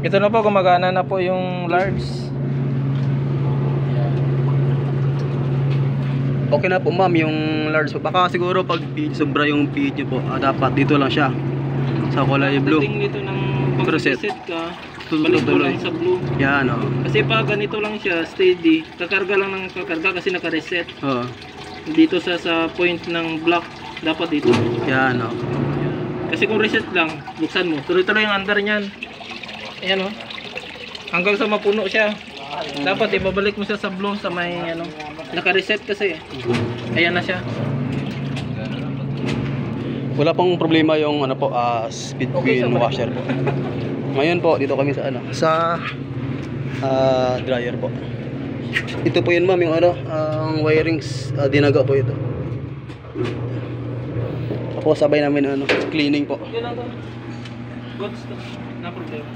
Ito na po, gumagana na po yung large. Okay na po ma'am yung large po. Baka siguro pag sobra yung pH nyo po, dapat dito lang siya sa kulay blue. Pagdating dito ng Reset. pag-reset ka, balik mo lang sa blue. Yan o. Kasi pag ganito lang siya, steady, kakarga lang ng kakarga kasi naka-reset. Oo. Dito sa point ng block, dapat dito. Yan o. Kasi kung reset lang, buksan mo, tuloy-tuloy yung under niyan. Ayan o. Hanggang sa mapuno siya. Dapat ibabalik mo siya sa blue sa may ano. Naka-reset kasi. Ayan na siya. Wala pong problema yung ano po, speed queen washer po. Ngayon po, dito kami sa ano, sa dryer po. Ito po yun ma'am, yung ano, ang wirings, dinaga po ito. Tapos sabay namin ano, cleaning po. Yun lang to. Goods to. Na problema.